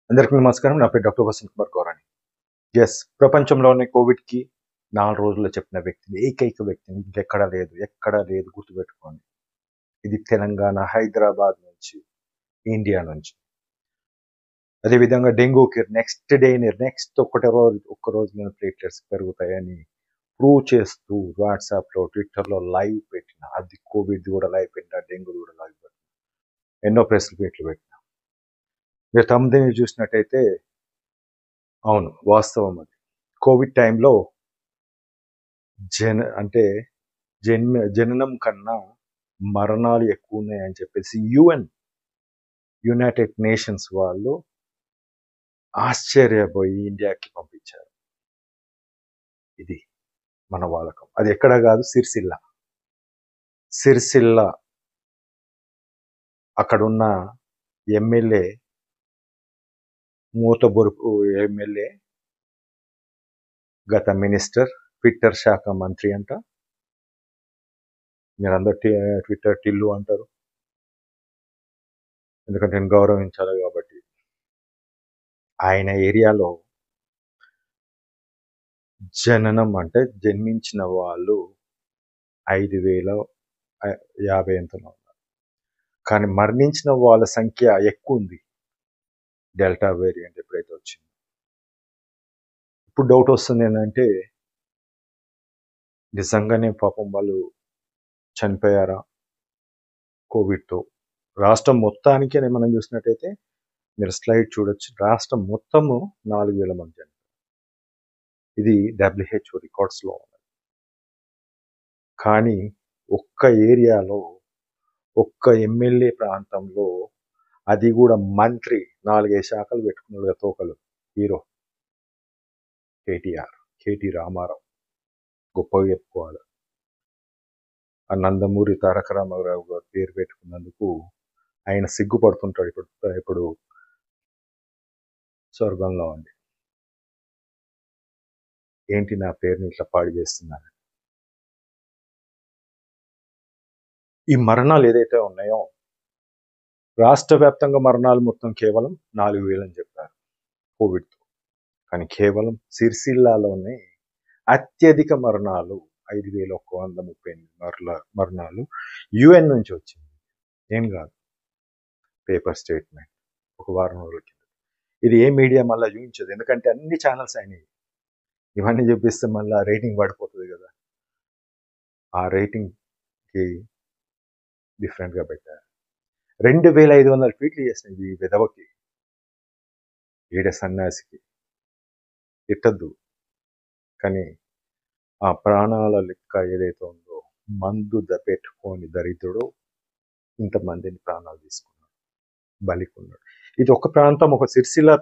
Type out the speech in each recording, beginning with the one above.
అందరికీ నమస్కారం. నా పేరు డాక్టర్ వసంత్ కుమార్ గౌరాని. యెస్. ప్రపంచంలోనే కోవిడ్‌కి 4 రోజుల్లో చెప్పిన వ్యక్తిని, ఏకైక వ్యక్తిని ఎక్కడా లేదు గుర్తుపెట్టుకోండి. ఇది తెలంగాణ, హైదరాబాద్ నుంచి, ఇండియా నుంచి. అదేవిధంగా డెంగ్యూకి నెక్స్ట్ ఒక్క రోజులోనే ప్లేట్లెట్స్ పెరుగుతాయని ప్రూవ్ చేస్తూ వాట్సాప్‌లో, ట్విట్టర్‌లో లైవ్ పెట్టిన, అది కోవిడ్‌ది కూడా లైవ్ పెట్టిన, డెంగ్యూది కూడా లైవ్ పెట్టిన. ఎన్నో ప్రెస్ మీట్లు పెట్టిన. మీరు థంబ్‌నెయిల్ చూసినట్టయితే అవును. వాస్తవం అది. కోవిడ్ టైంలో అంటే జననం కన్నా మరణాలు ఎక్కువున్నాయని చెప్పేసి యునైటెడ్ నేషన్స్ వాళ్ళు ఆశ్చర్యపోయి ఇండియాకి పంపించారు. ఇది మన వాడకం. అది ఎక్కడ కాదు, సిరిసిల్ల అక్కడున్న ఎమ్మెల్యే, మూతబొరుపు ఎమ్మెల్యే, గత మినిస్టర్, ట్విట్టర్ శాఖ మంత్రి అంట. మీరందరూ ట్విట్టర్ టిల్లు అంటారు, ఎందుకంటే నేను గౌరవించాలి కాబట్టి. ఆయన ఏరియాలో జననం అంటే జన్మించిన వాళ్ళు 5,050 ఎంతనో ఉన్నారు. కానీ మరణించిన వాళ్ళ సంఖ్య ఎక్కువ ఉంది, డెల్టా వేరియంట్ ఎప్పుడైతే వచ్చింది. ఇప్పుడు డౌట్ వస్తుంది ఏంటంటే, నిజంగానే పాపం వాళ్ళు చనిపోయారా కోవిడ్తో? రాష్ట్రం మొత్తానికి మనం చూసినట్టయితే, మీరు స్లైడ్ చూడొచ్చు, రాష్ట్రం మొత్తము 4,000 మంది చనిపోయారు. ఇది WHO రికార్డ్స్లో ఉన్నది. కానీ ఒక్క ఏరియాలో, ఒక్క ఎమ్మెల్యే ప్రాంతంలో, అది కూడా మంత్రి, 4-5 శాఖలు పెట్టుకున్నాడు తోకలు, హీరో కేటీ రామారావు, గొప్పగా చెప్పుకోవాలి. ఆ నందమూరి తారక రామారావు గారు పేరు పెట్టుకున్నందుకు ఆయన సిగ్గుపడుతుంటాడు ఇప్పుడు స్వర్గంలో ఉంది. ఏంటి నా పేరుని ఇట్లా పాడు చేస్తున్నాను. ఈ మరణాలు ఏదైతే ఉన్నాయో, రాష్ట్ర వ్యాప్తంగా మరణాలు మొత్తం కేవలం 4,000 అని చెప్పారు కోవిడ్తో. కానీ కేవలం సిరిసిల్లాలోనే అత్యధిక మరణాలు 5,138 మరణాలు యుఎన్ నుంచి వచ్చింది. ఏం కాదు, పేపర్ స్టేట్మెంట్ ఒక వారం రోజుల కింద. ఇది ఏ మీడియా మళ్ళీ చూపించదు, ఎందుకంటే అన్ని ఛానల్స్ అయినాయి. ఇవన్నీ చూపిస్తే మళ్ళీ రేటింగ్ పడిపోతుంది కదా. ఆ రేటింగ్కి డిఫరెంట్గా పెట్టారు. 2,500 ట్వీట్లు చేసినాయి ఈ విధవకి, ఈడ సన్యాసికి. తిట్టద్దు, కానీ ఆ ప్రాణాల లెక్క ఏదైతే ఉందో, మందు పెట్టుకొని దరిద్రుడు ఇంతమందిని ప్రాణాలు తీసుకున్నాడు, బలికున్నాడు. ఇది ఒక ప్రాంతం, ఒక సిరిసిల్లే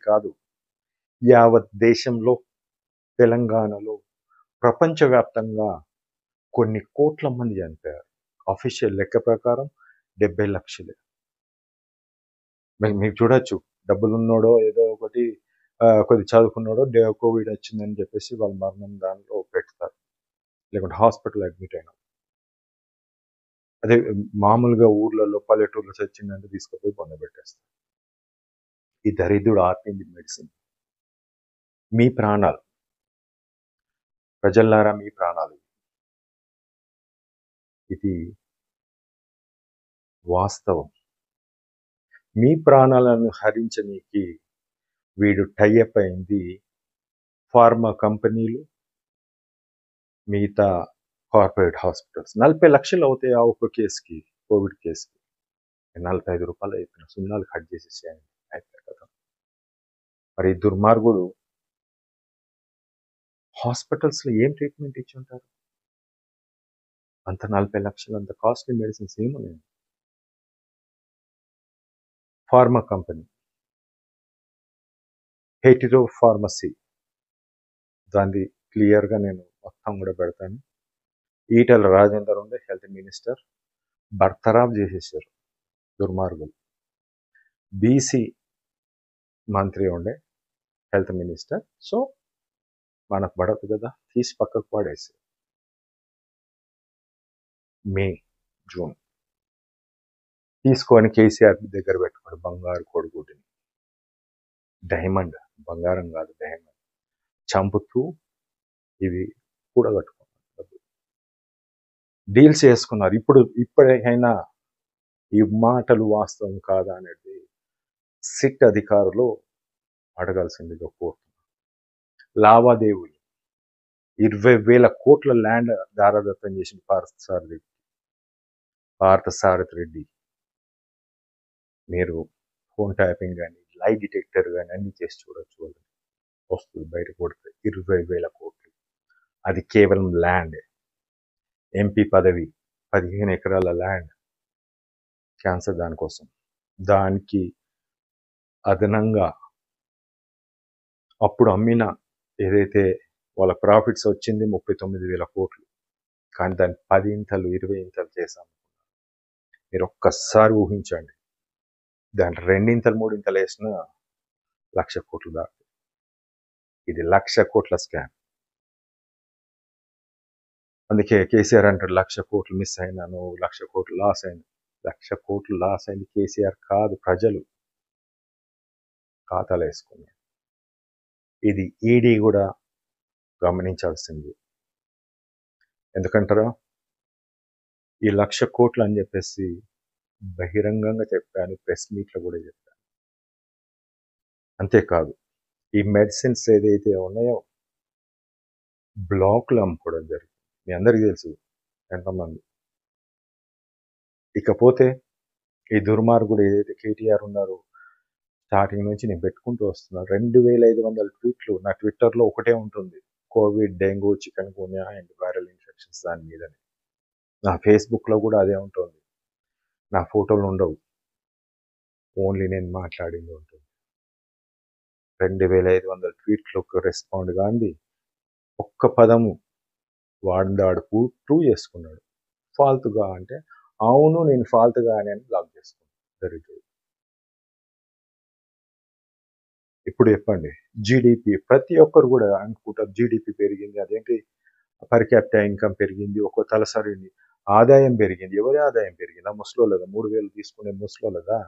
కాదు, యావత్ దేశంలో, తెలంగాణలో, ప్రపంచవ్యాప్తంగా కొన్ని కోట్ల మంది చనిపోయారు. అఫీషియల్ లెక్క ప్రకారం 70 లక్షలు. మీరు చూడొచ్చు, డబ్బులున్నోడో ఏదో ఒకటి కొద్ది చదువుకున్నాడో కోవిడ్ వచ్చిందని చెప్పేసి వాళ్ళ మరణం దానిలో పెడతారు, లేకుంటే హాస్పిటల్ అడ్మిట్ అయినా. అదే మామూలుగా ఊర్లలో, పల్లెటూర్లో చచ్చిందంటే తీసుకుపోయి పొందబెట్టేస్తారు. ఈ దరిద్రుడు ఆర్పింది మెడిసిన్. మీ ప్రాణాలు, ప్రజల్లారా, మీ ప్రాణాలు. ఇది వాస్తవం. మీ ప్రాణాలను హరించనీకి వీడు టైఅప్ అయింది ఫార్మా కంపెనీలు, మిగతా కార్పొరేట్ హాస్పిటల్స్. 40 లక్షలు అవుతాయి ఆ ఒక్క కేసుకి, కోవిడ్ కేసుకి. 45 రూపాయలు అయిపోయిన సున్నాలు కట్ చేసేసేయండి, అయిపోయి కదా. మరి దుర్మార్గుడు హాస్పిటల్స్లో ఏం ట్రీట్మెంట్ ఇచ్చి ఉంటారు? అంత 40 లక్షలు, అంత కాస్ట్లీ మెడిసిన్స్ ఏమున్నాయి? ఫార్మా కంపెనీ హెటిరో ఫార్మసీ, దాన్ని క్లియర్గా నేను మొత్తం కూడా పెడతాను. ఈటెల రాజేందర్ ఉండే హెల్త్ మినిస్టర్, బర్తరాఫ్ చేసేసారు దుర్మార్గులు. బీసీ మంత్రి ఉండే హెల్త్ మినిస్టర్, సో మనకు పడదు కదా, తీసి పక్కకు పడేసారు. మే, జూన్ తీసుకొని కేసీఆర్ దగ్గర పెట్టుకోండి బంగారు కొడుకుని. డైమండ్, బంగారం కాదు డైమండ్, చంపుతూ ఇవి కూడగట్టుకున్నారు, డీల్స్ చేసుకున్నారు. ఇప్పటికైనా ఈ మాటలు వాస్తవం కాదా అనేది సిట్ అధికారులు అడగాల్సిందిగా కోరుతున్నారు. లావాదేవీలు 20,000 కోట్ల ల్యాండ్ దారాదత్తం చేసిన పార్థసారథి రెడ్డి. మీరు ఫోన్ ట్యాపింగ్ కానీ లై డిటెక్టర్ కానీ అన్ని చేసి చూడొచ్చు, వస్తుంది బయట కొడితే 20,000 కోట్లు. అది కేవలం ల్యాండ్. ఎంపీ పదవి 15 ఎకరాల ల్యాండ్ క్యాన్సర్ దానికోసం. దానికి అదనంగా అప్పుడు అమ్మిన ఏదైతే వాళ్ళ ప్రాఫిట్స్ వచ్చింది 39,000 కోట్లు, కానీ దాన్ని 10 ఇంతలు 20 ఇంతలు చేశాం. మీరు ఒక్కసారి ఊహించండి, దాన్ని 2 ఇంతలు 3 ఇంతలు వేసిన 1,00,000 కోట్లు దాకా. ఇది 1,00,000 కోట్ల స్కామ్. అందుకే కేసీఆర్ అంటారు 1,00,000 కోట్లు మిస్ అయినాను, 1,00,000 కోట్లు లాస్ అయింది. 1,00,000 కోట్లు లాస్ అయింది కేసీఆర్ కాదు, ప్రజలు ఖాతాలు వేసుకున్నారు. ఇది ఈడీ కూడా గమనించాల్సింది. ఎందుకంటారా, ఈ 1,00,000 కోట్లు అని చెప్పేసి బహిరంగంగా చెప్పాను, ప్రెస్ మీట్లో కూడా చెప్పాను. అంతేకాదు, ఈ మెడిసిన్స్ ఏదైతే ఉన్నాయో బ్లాక్లు అమ్ముకోవడం జరిగింది. మీ అందరికీ తెలుసు ఎంతమంది. ఇకపోతే ఈ దుర్మార్గుడు ఏదైతే కేటీఆర్ ఉన్నారో, స్టార్టింగ్ నుంచి నేను పెట్టుకుంటూ వస్తున్నాను. 2,500 ట్వీట్లు నా ట్విట్టర్లో ఒకటే ఉంటుంది, covid, dengue, chikungunya and viral infections దాని మీదనే. నా ఫేస్బుక్లో కూడా అదే ఉంటుంది. నా ఫోటోలు ఉండవు, ఓన్లీ నేను మాట్లాడింది ఉంటుంది. 2,500 ట్వీట్లకు రెస్పాండ్ కాంది ఒక్క పదము వాడిదాడు ప్రూవ్ చేసుకున్నాడు. ఫాల్తుగా అంటే అవును నేను ఫాల్తుగా అని బ్లాక్ చేసుకున్నాను. దరిద్రుడు. ఇప్పుడు చెప్పండి, జీడిపి ప్రతి ఒక్కరు కూడా అనుకుంటారు జీడిపి పెరిగింది, అదేంటి పర్ క్యాపిటల్ ఇన్కమ్ పెరిగింది, ఒక్కో తలసరి ఆదాయం పెరిగింది. ఎవరి ఆదాయం పెరిగింది? ఆ ముసలోళ్ళదా? 3,000 తీసుకునే ముసలోళ్ళదా?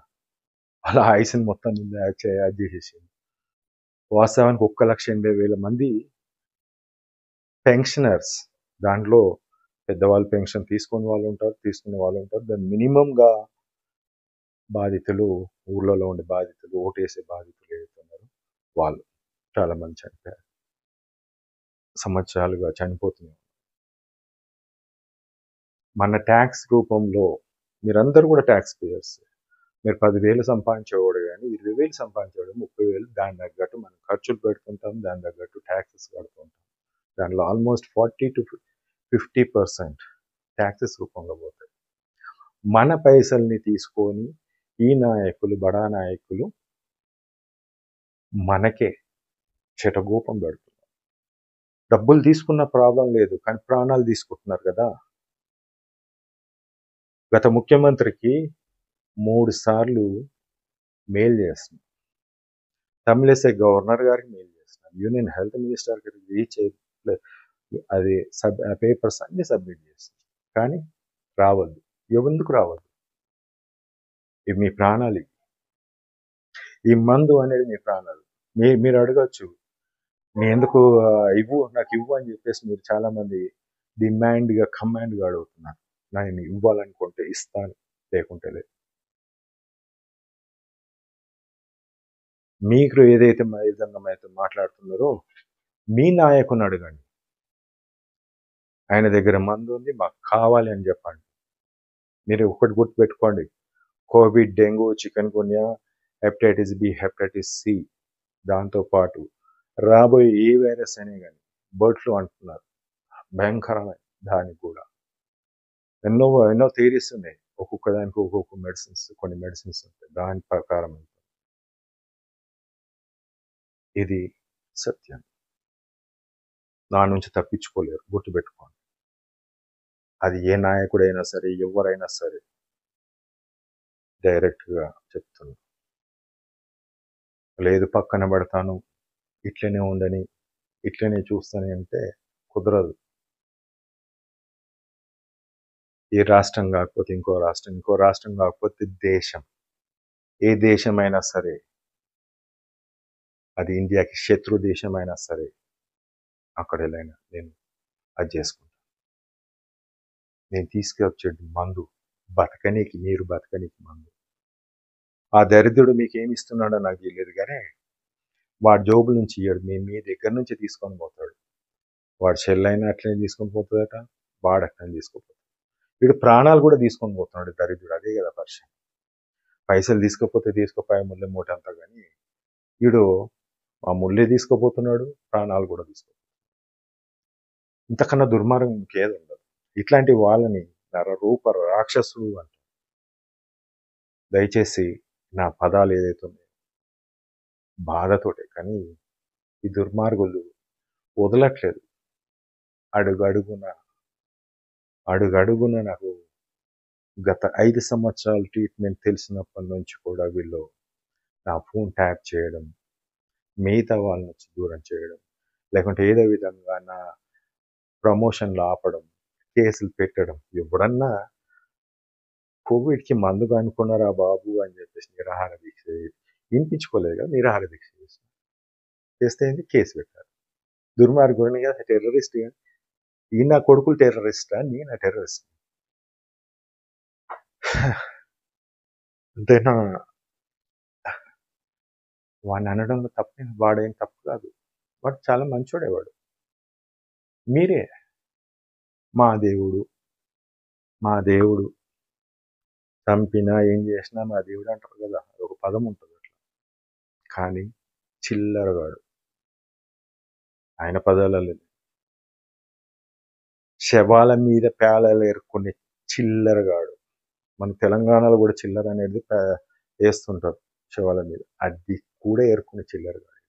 అలా ఆయుష్ని మొత్తం యాడ్ చేసేసింది. వాస్తవానికి 1,80,000 మంది పెన్షనర్స్, దాంట్లో పెద్దవాళ్ళు పెన్షన్ తీసుకునే వాళ్ళు ఉంటారు. దాని మినిమంగా బాధితులు, ఊళ్ళలో ఉండే బాధితులు, ఓటేసే బాధితులు ఏదైతున్నారో వాళ్ళు చాలా మంది చనిపోయారు, సంవత్సరాలుగా చనిపోతున్నారు. మన ట్యాక్స్ రూపంలో మీరందరూ కూడా ట్యాక్స్ పేయర్స్. మీరు 10,000 సంపాదించేవాడు కానీ 20,000 సంపాదించేవాడు 30,000, దాని తగ్గట్టు మనం ఖర్చులు పెడుతుంటాం, దాని తగ్గట్టు ట్యాక్సెస్ కడుతుంటాం. దానిలో ఆల్మోస్ట్ 40 to 50% ట్యాక్సెస్ రూపంలో పోతాయి. మన పైసల్ని తీసుకొని ఈ నాయకులు, బడా నాయకులు మనకే చెటగోపం పెడుతున్నారు. డబ్బులు తీసుకున్న ప్రాబ్లం లేదు, కానీ ప్రాణాలు తీసుకుంటున్నారు కదా. గత ముఖ్యమంత్రికి 3 సార్లు మెయిల్ చేస్తున్నాం, తమిళసై గవర్నర్ గారికి మెయిల్ చేస్తున్నాం, యూనియన్ హెల్త్ మినిస్టర్ గారికి రీచ్ అది పేపర్స్ అన్ని సబ్మిట్ చేస్తున్నాం, కానీ రావద్దు. ఎందుకు రావద్దు? ఇవి మీ ప్రాణాలు. ఈ మందు అనేది మీ ప్రాణాలు. మీరు అడగచ్చు, మీ ఎందుకు నాకు ఇవ్వు అని చెప్పేసి మీరు చాలా మంది కమాండ్గా అడుగుతున్నారు. నేను ఇవ్వాలనుకుంటే ఇస్తాను, లేకుంటే లేదు. మీకు ఏదైతే విధంగా మాట్లాడుతున్నారో మీ నాయకుని అడగండి, ఆయన దగ్గర మందు ఉంది, మాకు కావాలి అని చెప్పండి. మీరు ఒకటి గుర్తుపెట్టుకోండి, covid, dengue, chikungunya, hepatitis B, hepatitis C, దాంతోపాటు రాబోయే ఏ వైరస్ అయినా కానీ బర్డ్ ఫ్లూ అంటున్నారు, భయంకరమైన దానికి కూడా ఎన్నో థియరీస్ ఉన్నాయి. ఒక్కొక్క దానికి ఒక్కొక్క కొన్ని మెడిసిన్స్ ఉంటాయి, దాని ప్రకారం ఇది సత్యం. నా నుంచి తప్పించుకోలేరు, గుర్తుపెట్టుకోండి. అది ఏ నాయకుడైనా సరే, ఎవరైనా సరే డైరెక్ట్గా చెప్తున్నా. లేదు పక్కన పడతాను, ఇట్లనే ఉండని, ఇట్లనే చూస్తాను అంటే కుదరదు. ఏ రాష్ట్రం కాకపోతే ఇంకో రాష్ట్రం కాకపోతే దేశం, ఏ దేశమైనా సరే అది ఇండియాకి శత్రు దేశమైనా సరే అక్కడ వెళ్ళైనా నేను అది చేసుకుంటాను. నేను తీసుకొచ్చేది మందు, బతకనీకి, మీరు బతకనీకి మందు. ఆ దరిద్రుడు మీకేమి ఇస్తున్నాడో నాకు తెలియదు, కానీ వాడి జోబుల నుంచి ఇయ్యడు, మీ దగ్గర నుంచి తీసుకొని పోతాడు. వాడు చెల్లైనా అట్లనే తీసుకొని పోతుందట, వాడు అట్లనే తీసుకుపోతాడు. వీడు ప్రాణాలు కూడా తీసుకొని పోతున్నాడు దరిద్రుడు. అదే కదా పరిచయం. పైసలు తీసుకోపోతే తీసుకోపోయే ముళ్ళె మూట అంతా, కానీ వీడు ఆ ముళ్ళే తీసుకుపోతున్నాడు, ప్రాణాలు కూడా తీసుకోపోతున్నాడు. ఇంతకన్నా దుర్మార్గం ఇంకేది ఉండదు. ఇట్లాంటి వాళ్ళని నరరూప రాక్షసుడు అంటారు. దయచేసి నా పదాలు ఏదైతే ఉన్నాయో బాధతోటే, కానీ ఈ దుర్మార్గులు వదలట్లేదు. అడుగడుగున నాకు గత 5 సంవత్సరాల ట్రీట్మెంట్ తెలిసినప్పటి నుంచి కూడా వీళ్ళు నా ఫోన్ ట్యాప్ చేయడం, మిగతా వాళ్ళ నుంచి దూరం చేయడం, లేకుంటే ఏదో విధంగా నా ప్రమోషన్లు ఆపడం, కేసులు పెట్టడం. ఎవడన్నా కోవిడ్కి మందు కనుక్కున్నారా బాబు అని చెప్పేసి నిరాహార దీక్ష వినిపించుకోలేదు కదా, నిరాహార దీక్ష చేస్తే ఏంది, కేసు పెట్టారు. దుర్మార్గుడిని కదా, టెర్రరిస్ట్. ఈ నా కొడుకులు టెర్రరిస్టా, నేను టెర్రరిస్ట్? అంతేనా? వాడిని అనడంలో తప్పేం, వాడేం తప్పు కాదు, వాడు చాలా మంచోడేవాడు. మీరే మా దేవుడు చంపినా ఏం చేసినా మా దేవుడు అంటారు కదా, ఒక పదం ఉంటుంది అట్లా. కానీ చిల్లరగాడు, ఆయన పదాలలో శవాల మీద పేలాలు ఏరుకునే చిల్లరగాడు. మన తెలంగాణలో కూడా చిల్లర అనేది వేస్తుంటారు శవాల మీద, అది కూడా ఏరుకునే చిల్లరగాడు.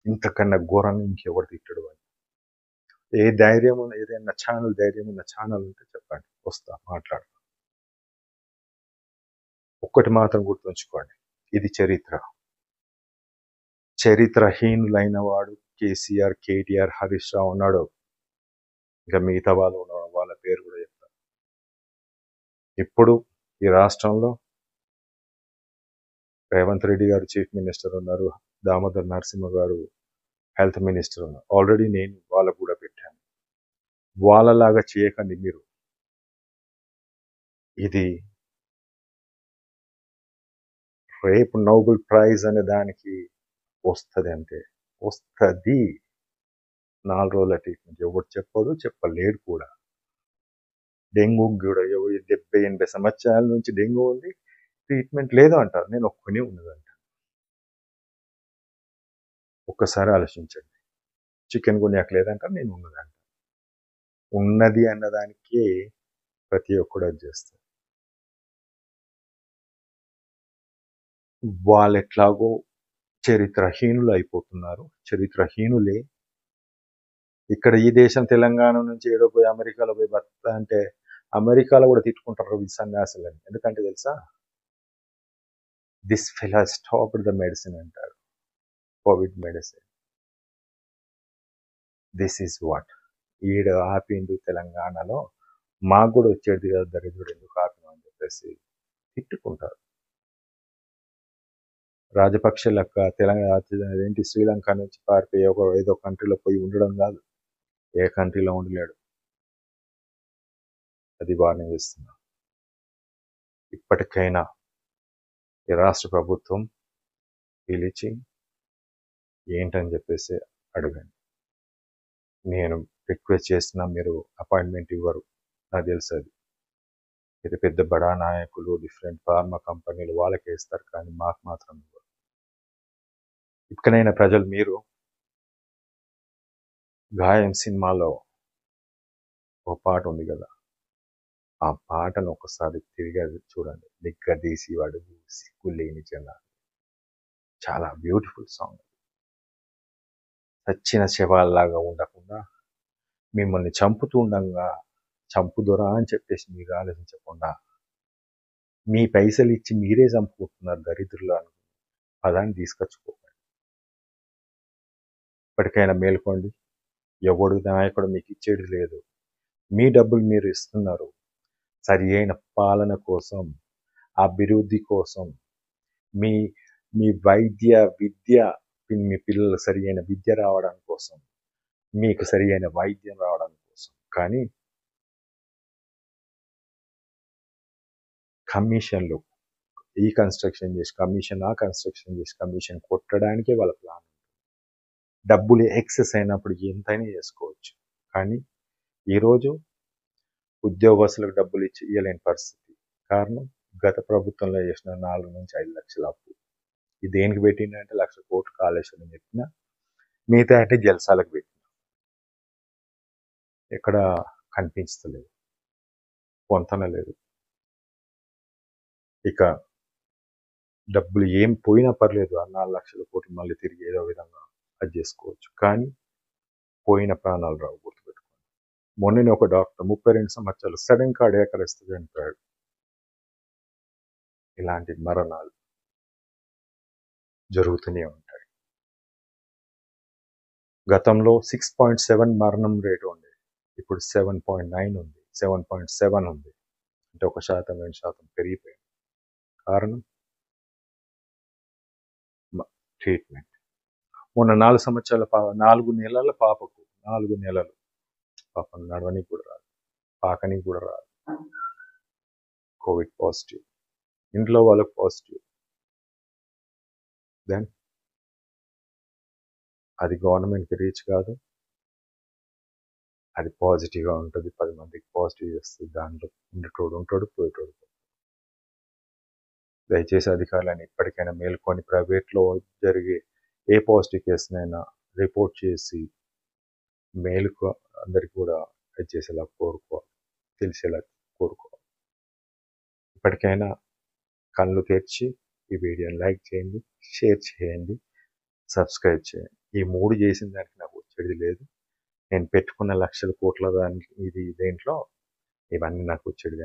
ఇంతకన్నా ఘోరంగా ఇంకెవరు తిట్టడు అని. ఏ ధైర్యం, ఏదైనా ధైర్యం ఉన్న ఛానల్ ఉంటే చెప్పండి, వస్తా మాట్లాడతా. ఒక్కటి మాత్రం గుర్తుంచుకోండి, ఇది చరిత్రహీనులైన వాడు కేసీఆర్, కేటీఆర్, హరీష్ రావు ఉన్నాడు. ఇంకా మిగతా వాళ్ళు వాళ్ళ పేరు కూడా చెప్తారు. ఇప్పుడు ఈ రాష్ట్రంలో రేవంత్ రెడ్డి గారు చీఫ్ మినిస్టర్ ఉన్నారు, దామోదర్ నరసింహ గారు హెల్త్ మినిస్టర్ ఉన్నారు. ఆల్రెడీ నేను వాళ్ళకు కూడా పెట్టాను. వాళ్ళలాగా చేయకండి మీరు. ఇది రేపు నోబెల్ ప్రైజ్ అనే దానికి వస్తుంది, అంటే వస్తుంది. 4 రోజుల ట్రీట్మెంట్ ఎవరు చెప్పలేడు కూడా. డెంగ్యూ కూడా 70-80 సంవత్సరాల నుంచి డెంగ్యూ ఉంది, ట్రీట్మెంట్ లేదు అంటారు. నేను ఒక్కనే ఉన్నదంట. ఒక్కసారి ఆలోచించండి. చికెన్ గున్యాక్ లేదంటారు, నేను ఉన్నదంట. ఉన్నది అన్నదానికి ప్రతి ఒక్కడు అది చేస్తారు. వాళ్ళు ఎట్లాగో చరిత్రహీనులు అయిపోతున్నారు. చరిత్రహీనులే ఇక్కడ ఈ దేశం తెలంగాణ నుంచి ఏదో పోయి అమెరికాలో పోయి బతుకుతా అంటే అమెరికాలో కూడా తిట్టుకుంటారు ఈ సన్యాసులని. ఎందుకంటే తెలుసా, this fellow stopped the medicine అంటారు, covid medicine. This is what ఈడ ఆపిండు తెలంగాణలో, మాకు కూడా వచ్చేది కదా దరిద్రుడు, ఎందుకు ఆపిన అని చెప్పేసి తిట్టుకుంటారు. రాజపక్ష లెక్క తెలంగాణ ఏంటి, శ్రీలంక నుంచి పారిపోయి ఏదో కంట్రీలో పోయి ఉండడం కాదు, ఏ కంట్రీలో ఉండలేడు. అది వార్నింగ్ ఇస్తున్నా. ఇప్పటికైనా ఈ రాష్ట్ర ప్రభుత్వం పిలిచి ఏంటని చెప్పేసి అడగండి. నేను రిక్వెస్ట్ చేస్తున్నా, మీరు అపాయింట్మెంట్ ఇవ్వరు నాకు తెలుసు. అది పెద్ద బడా నాయకులు, డిఫరెంట్ ఫార్మా కంపెనీలు వాళ్ళకే ఇస్తారు, కానీ మాకు మాత్రం ఇవ్వరు. ఇక్కడైనా ప్రజలు, మీరు గాయం సినిమాలో ఒక పాట ఉంది కదా, ఆ పాటను ఒకసారి తిరిగి చూడండి. నిగ్గదీసి వాడు సిగ్గు లేని జన, చాలా బ్యూటిఫుల్ సాంగ్. చచ్చిన శవాల్లాగా ఉండకుండా, మిమ్మల్ని చంపుతుండగా చంపుదొరా అని చెప్పేసి మీరు ఆలోచించకుండా, మీ పైసలు ఇచ్చి మీరే చంపుకుంటున్నారు దరిద్రులు అని పదాన్ని తీసుకొచ్చుకోకండి. ఇప్పటికైనా మేల్కోండి. ఎవడు నాయకుడు మీకు ఇచ్చేది లేదు, మీ డబ్బులు మీరు ఇస్తున్నారు సరి అయిన పాలన కోసం, అభివృద్ధి కోసం, మీ మీ విద్య మీ పిల్లలకు సరి అయిన విద్య రావడం కోసం, మీకు సరి అయిన వైద్యం రావడం కోసం. కానీ కమిషన్లు, ఈ కన్స్ట్రక్షన్ చేసి కమిషన్, ఆ కన్స్ట్రక్షన్ చేసి కమిషన్ కొట్టడానికే వాళ్ళ ప్లాన్. డబ్బులు ఎక్సెస్ అయినప్పుడు ఎంతైనా చేసుకోవచ్చు. కానీ ఈరోజు ఉద్యోగస్తులకు డబ్బులు ఇవ్వలేని పరిస్థితి. కారణం గత ప్రభుత్వంలో చేసిన 4 నుంచి 5 లక్షల అప్పు. ఇది దేనికి పెట్టిందంటే 1 లక్ష కోట్లు కాళేశ్వరం చెప్పిన, మిగతా అంటే జలసాలకు పెట్టిన. ఎక్కడ కనిపించలేదు, పొంతన లేదు. ఇక డబ్బులు ఏం పోయినా పర్లేదు, ఆ 4 లక్షల కోట్లు మళ్ళీ తిరిగి ఏదో విధంగా అది చేసుకోవచ్చు. కానీ పోయిన ప్రాణాలు రావు, గుర్తుపెట్టుకోండి. మొన్ననే ఒక డాక్టర్ 32 సంవత్సరాలు సడన్ కార్డియాక్ అరెస్ట్ చనిపోయాడు. ఇలాంటి మరణాలు జరుగుతూనే ఉంటాయి. గతంలో 6.7 మరణం రేటు ఉండేది, ఇప్పుడు 7.9 ఉంది, 7.7 ఉంది. అంటే 1%, 2% పెరిగిపోయింది. కారణం ట్రీట్మెంట్. మొన్న 4 నెలల పాపకు 4 నెలలు పాపం నడవనికి కూడా రాదు, పాకనికి కూడా రాదు, కోవిడ్ పాజిటివ్. ఇంట్లో వాళ్ళకు పాజిటివ్. దెన్ అది గవర్నమెంట్కి రీచ్ కాదు, అది పాజిటివ్గా ఉంటుంది, 10 మందికి పాజిటివ్ చేస్తుంది. దాంట్లో ఉండేటోడు ఉంటాడు, పోయేటోడు. దయచేసి అధికారులను ఇప్పటికైనా మేల్కొని ప్రైవేట్లో జరిగే ఏ పాజిటివ్ కేసునైనా రిపోర్ట్ చేసి మేలుకు అందరికీ కూడా చేసేలా కోరుకోవాలి, తెలిసేలా కోరుకోవాలి. ఇప్పటికైనా కళ్ళు తెరిచి ఈ వీడియోని లైక్ చేయండి, షేర్ చేయండి, సబ్స్క్రైబ్ చేయండి. ఈ 3 చేసిన దానికి నాకు వచ్చేది లేదు. నేను పెట్టుకున్న 1 లక్షల కోట్ల దానికి ఇది దేంట్లో ఇవన్నీ నాకు వచ్చేది